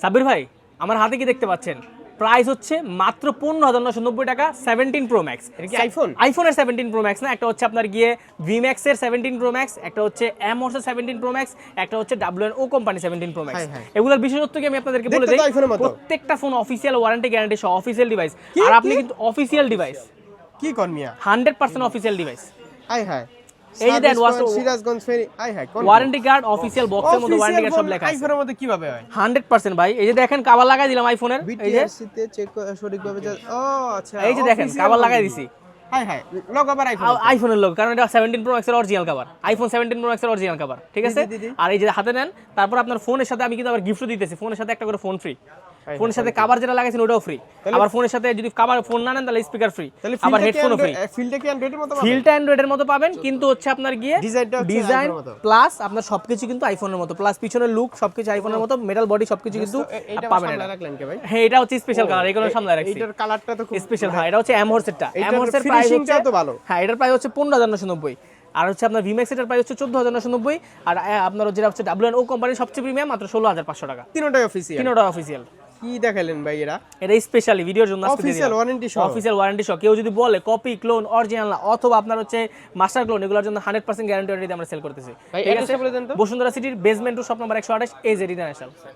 সাব্বির ভাই আমার হাতে কি দেখতে পাচ্ছেন, প্রাইস হচ্ছে মাত্র 15,990 টাকা 17 প্রো ম্যাক্স। এটা কি আইফোন? আইফোনের 17 প্রো ম্যাক্স না, একটা হচ্ছে আপনার গিয়ে ভিম্যাক্স এর 17 প্রো ম্যাক্স, একটা হচ্ছে এমহর্স এর 17 প্রো ম্যাক্স, একটা হচ্ছে WNO কোম্পানি 17 প্রো ম্যাক্স। এগুলোর বিশেষত্ব কি আমি আপনাদেরকে বলে দেই, প্রত্যেকটা ফোন অফিসিয়াল ওয়ারেন্টি গ্যারান্টি সহ অফিসিয়াল ডিভাইস, আর আপনি কিন্তু অফিসিয়াল ডিভাইস কি কোন মিয়া 100% অফিসিয়াল ডিভাইস। হাই হাই এই যে দেন সিরাজগঞ্জ ফেরি হাই হাই কোন ওয়ারেন্টি কার্ড অফিসিয়াল বক্সের মধ্যে ওয়ারেন্টি কার্ড সব লেখা আছে। আইফোনের মধ্যে কিভাবে হয়? 100% ভাই, এই যে দেখেন কভার লাগাই দিলাম আইফোনের, এই যে BTRC তে চেক সঠিকভাবে ও আচ্ছা এই যে দেখেন কভার লাগাই দিছি, হাই হাই লোগো আবার আইফোন আইফোনের লোক, কারণ এটা 17 প্রো ম্যাক্স এর original cover, iPhone 17 pro max এর অরিজিনাল কভার, ঠিক আছে। আর এই যে হাতে নেন, তারপর আপনার ফোনের সাথে আমি কিন্তু আবার গিফটও দিতেছি, ফোনের সাথে একটা করে ফোন ফ্রি, ফোনের সাথে কভার যেটা লাগাইছেন ওটাও ফ্রি, আবার ফোনের সাথে যদি কভার ফোন না নেন তাহলে স্পিকার ফ্রি, আবার হেডফোনও ফ্রি। ফিলটা কি অ্যান্ড্রয়েডের মতো পাবেন? ফিলটা অ্যান্ড্রয়েডের মতো পাবেন, কিন্তু হচ্ছে আপনার গিয়ে ডিজাইন প্লাস আপনার সবকিছু কিন্তু আইফোনের মতো, প্লাস পিছনের লুক সবকিছু আইফোনের মতো, মেটাল বডি সবকিছু কিন্তু পাবেন। এটা রাখলেন কি ভাই? হ্যাঁ, এটা হচ্ছে স্পেশাল কালার, এগুলো সামলায় রাখছি। এটার কালারটা তো খুব স্পেশাল। হ্যাঁ, এটা হচ্ছে এমহর্স এরটা, এমহর্স এর প্রাইস ফিনিশিংটাও হচ্ছে তো ভালো। হ্যাঁ, এটার প্রাইস হচ্ছে 15,990, আর হচ্ছে আপনার ভিম্যাক্স এটার প্রাইস হচ্ছে 14,990, আর আপনার যেটা হচ্ছে WNO কোম্পানির সবচেয়ে প্রিমিয়াম মাত্র 16,500 টাকা। তিনটাই অফিসিয়াল। তিনটা অফিসিয়াল। কি দেখাইলেন ভাই এরা? এটা স্পেশালি ভিডিওর জন্য আজকে অফিসিয়াল ওয়ারেন্টি সহ। অফিসিয়াল ওয়ারেন্টি সহ। কেউ যদি বলে কপি, ক্লোন, অরিজিনাল না, অথবা আপনার হচ্ছে মাস্টার ক্লোন, এগুলোর জন্য 100% গ্যারান্টি দিয়ে আমরা সেল করতেছি। ভাই ঠিক অ্যাড্রেসটা আছে, বলে দেন তো। বসুন্ধরা সিটির basement two shop number 128 AZ international.